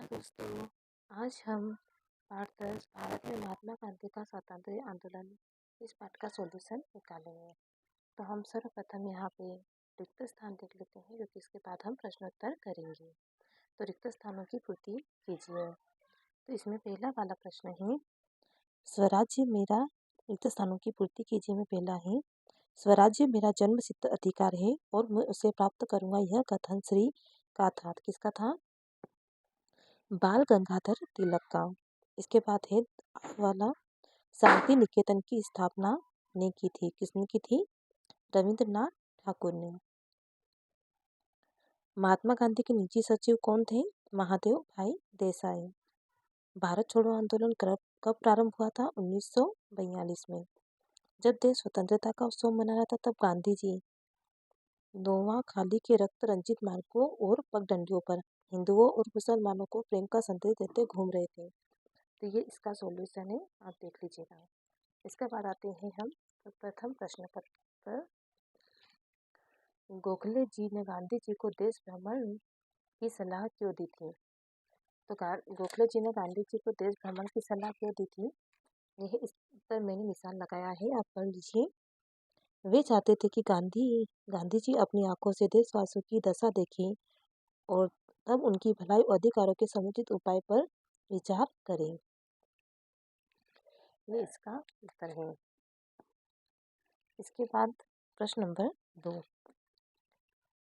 दोस्तों, आज हम पाठ 10 भारत में महात्मा गांधी का स्वतंत्रता आंदोलन इस पाठ का सॉल्यूशन निकालेंगे। तो हम सर्वप्रथम यहाँ पे रिक्त स्थान देख लेते हैं, क्योंकि इसके बाद हम प्रश्नोत्तर करेंगे। तो रिक्त स्थानों की पूर्ति कीजिए। तो इसमें पहला वाला प्रश्न है, स्वराज्य मेरा, रिक्त स्थानों की पूर्ति कीजिए में पहला है, स्वराज्य मेरा जन्म सिद्ध अधिकार है और मैं उसे प्राप्त करूंगा। यह कथन श्री का था, किसका था? बाल गंगाधर तिलक का। इसके बाद है वाला, शांति निकेतन की स्थापना ने की थी, किसने की थी? रविंद्रनाथ ठाकुर ने। महात्मा गांधी के निजी सचिव कौन थे? महादेव भाई देसाई। भारत छोड़ो आंदोलन कब प्रारंभ हुआ था? 1942 में। जब देश स्वतंत्रता का उत्सव मना रहा था, तब गांधी जी नोवाखाली के रक्त रंजित मार्गों और पगडंडियों पर हिंदुओं और मुसलमानों को प्रेम का संदेश देते घूम रहे थे। तो ये इसका सॉल्यूशन है, आप देख लीजिएगा। इसके बाद आते हैं हम प्रथम प्रश्न पर। गोखले जी ने गांधी जी को देश भ्रमण की सलाह क्यों दी थी? तो गोखले जी ने गांधी जी को देश भ्रमण की सलाह क्यों दी थी? यह इस पर मैंने निशान लगाया है, आप पढ़ लीजिए। वे चाहते थे कि गांधी जी अपनी आंखों से देशवासियों की दशा देखें और तब उनकी भलाई और अधिकारों के समुचित उपाय पर विचार करें। ये इसका उत्तर है। इसके बाद प्रश्न नंबर 2,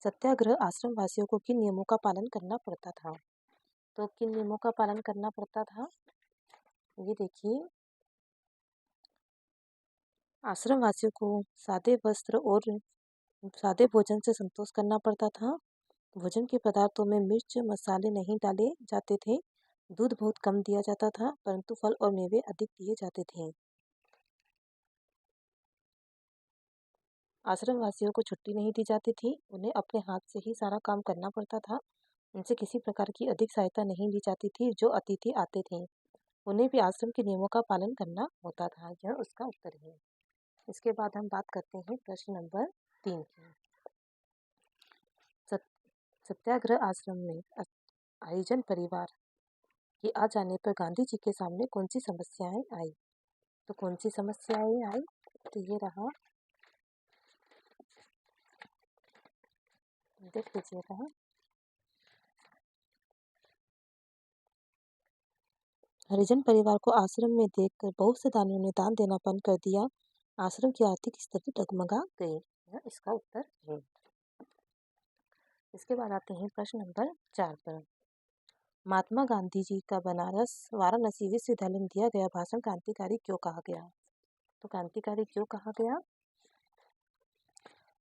सत्याग्रह आश्रम वासियों को किन नियमों का पालन करना पड़ता था? तो किन नियमों का पालन करना पड़ता था? ये देखिए, आश्रम वासियों को सादे वस्त्र और सादे भोजन से संतोष करना पड़ता था। भोजन के पदार्थों में मिर्च मसाले नहीं डाले जाते थे। दूध बहुत कम दिया जाता था, परंतु फल और मेवे अधिक दिए जाते थे। आश्रम वासियों को छुट्टी नहीं दी जाती थी। उन्हें अपने हाथ से ही सारा काम करना पड़ता था। उनसे किसी प्रकार की अधिक सहायता नहीं ली जाती थी। जो अतिथि आते थे, उन्हें भी आश्रम के नियमों का पालन करना होता था। यह उसका उत्तर है। इसके बाद हम बात करते हैं प्रश्न नंबर 3 की। सत्याग्रह आश्रम में हरिजन परिवार के आ जाने पर गांधी जी के सामने कौन सी समस्याएं आई? तो कौन सी समस्याएं आई? तो ये रहा, देख लीजिएगा। हरिजन परिवार को आश्रम में देखकर बहुत से दानियों ने दान देना बंद कर दिया। आश्रम की आर्थिक स्थिति डगमगा गई। यह इसका उत्तर है। इसके बाद आते हैं प्रश्न नंबर 4 पर। महात्मा गांधी जी का बनारस वाराणसी विश्वविद्यालय में दिया गया भाषण क्रांतिकारी क्यों कहा गया? तो क्रांतिकारी क्यों कहा गया?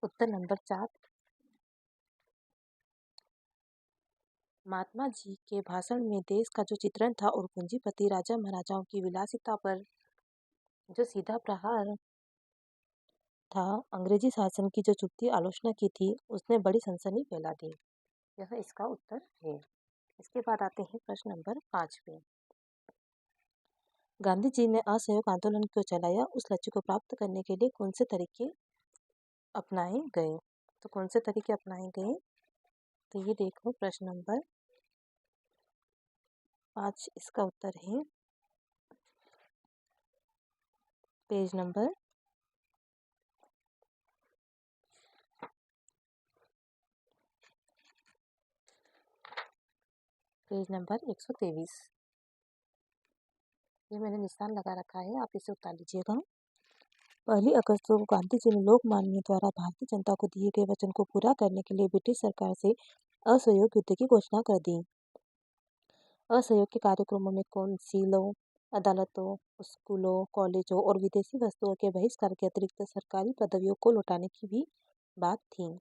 उत्तर नंबर 4, महात्मा जी के भाषण में देश का जो चित्रण था और पूंजीपति राजा महाराजाओं की विलासिता पर जो सीधा प्रहार था, अंग्रेजी शासन की जो चुपती आलोचना की थी, उसने बड़ी सनसनी फैला दी। यह इसका उत्तर है। इसके बाद आते हैं प्रश्न नंबर 5 पे। गांधी जी ने असहयोग आंदोलन क्यों चलाया? उस लक्ष्य को प्राप्त करने के लिए कौन से तरीके अपनाए गए? तो कौन से तरीके अपनाए गए? तो ये देखो, प्रश्न नंबर 5 इसका उत्तर है। Page number 123। ये मैंने निशान लगा रखा है, आप इसे उतार लीजिएगा। 1 अगस्त को गांधी जी ने लोकमान्य द्वारा भारतीय जनता को दिए गए वचन को पूरा करने के लिए ब्रिटिश सरकार से असहयोग युद्ध की घोषणा कर दी। असहयोग के कार्यक्रमों में कौंसिलों, अदालतों, स्कूलों, कॉलेजों और विदेशी वस्तुओं के बहिष्कार के अतिरिक्त सरकारी पदवियों को लौटाने की भी बात थी।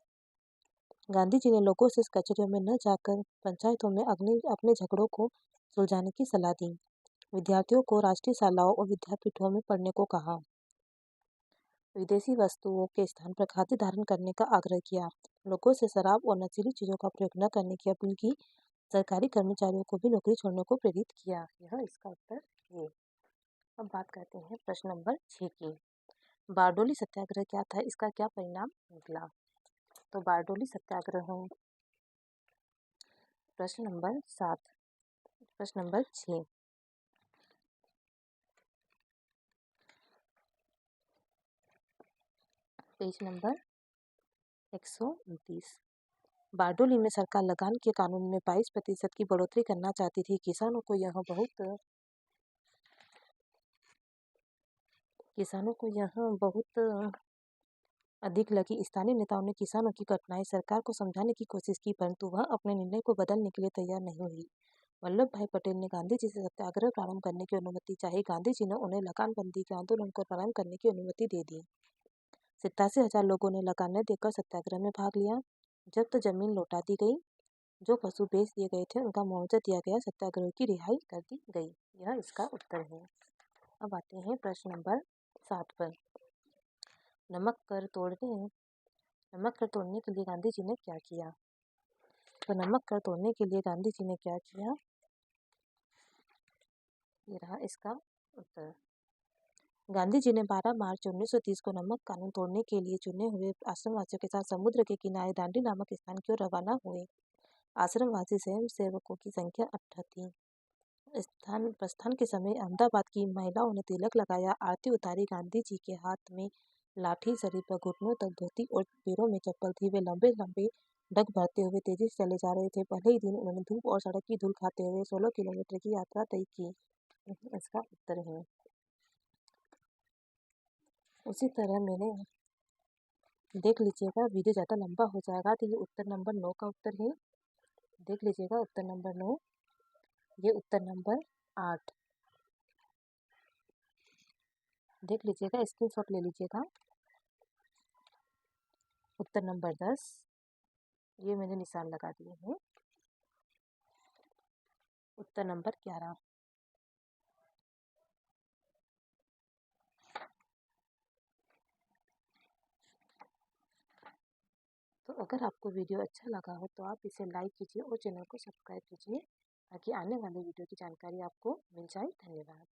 गांधी जी ने लोगों से कचहरियों में न जाकर पंचायतों में अपने झगड़ों को सुलझाने की सलाह दी। विद्यार्थियों को राष्ट्रीय शालाओं और विद्यापीठों में पढ़ने को कहा। विदेशी वस्तुओं के स्थान पर खाद्य धारण करने का आग्रह किया। लोगों से शराब और नशीली चीजों का प्रयोग न करने की अपील की। सरकारी कर्मचारियों को भी नौकरी छोड़ने को प्रेरित किया। यह इसका उत्तर है। अब बात करते हैं प्रश्न नंबर 6 की। बारडोली सत्याग्रह क्या था? इसका क्या परिणाम निकला? तो बारडोली सत्याग्रह, प्रश्न नंबर 7, प्रश्न नंबर 6, पेज नंबर 129। बारडोली में सरकार लगान के कानून में 22% की बढ़ोतरी करना चाहती थी। किसानों को यह बहुत अधिक लगी। स्थानीय नेताओं ने किसानों की कठिनाई सरकार को समझाने की कोशिश की, परंतु वह अपने निर्णय को बदलने के लिए तैयार नहीं हुई। वल्लभ भाई पटेल ने गांधी जी से सत्याग्रह प्रारंभ करने की अनुमति चाही। गांधी जी ने उन्हें लगानबंदी के आंदोलन को प्रारंभ करने की अनुमति दे दी। 87,000 लोगों ने लगानें देकर सत्याग्रह में भाग लिया। जब्त जमीन लौटा दी गई। जो पशु बेच दिए गए थे उनका मुआवजा दिया गया। सत्याग्रह की रिहाई कर दी गई। यह इसका उत्तर है। अब आते हैं प्रश्न नंबर 7 पर। नमक कर तोड़ने के लिए गांधी जी ने क्या किया? तो नमक कर तोड़ने के लिए गांधी जी ने क्या किया? ये रहा इसका उत्तर। गांधी जी ने 12 मार्च 1930 को नमक कानून तोड़ने के लिए चुने हुए आश्रमवासियों के साथ समुद्र के किनारे दांडी नामक स्थान की ओर रवाना हुए। आश्रमवासी स्वयंसेवकों की संख्या 8 थी। प्रस्थान के समय अहमदाबाद की महिलाओं ने तिलक लगाया, आरती उतारी। गांधी जी के हाथ में लाठी, शरीर पर घुटनों तक धोती और पैरों में चप्पल थी। वे लंबे लंबे डग भरते हुए तेजी से चले जा रहे थे। पहले ही दिन उन्होंने धूप और सड़क की धूल खाते हुए 16 किलोमीटर की यात्रा तय की। इसका उत्तर है। उसी तरह मैंने देख लीजिएगा, वीडियो ज़्यादा लंबा हो जाएगा, तो ये उत्तर नंबर 9 का उत्तर है। देख लीजिएगा उत्तर नंबर 9, ये उत्तर नंबर 8। देख लीजिएगा, स्क्रीनशॉट ले लीजिएगा। उत्तर नंबर 10, ये मैंने निशान लगा दिए हैं। उत्तर नंबर 11। तो अगर आपको वीडियो अच्छा लगा हो तो आप इसे लाइक कीजिए और चैनल को सब्सक्राइब कीजिए, ताकि आने वाले वीडियो की जानकारी आपको मिल जाए। धन्यवाद।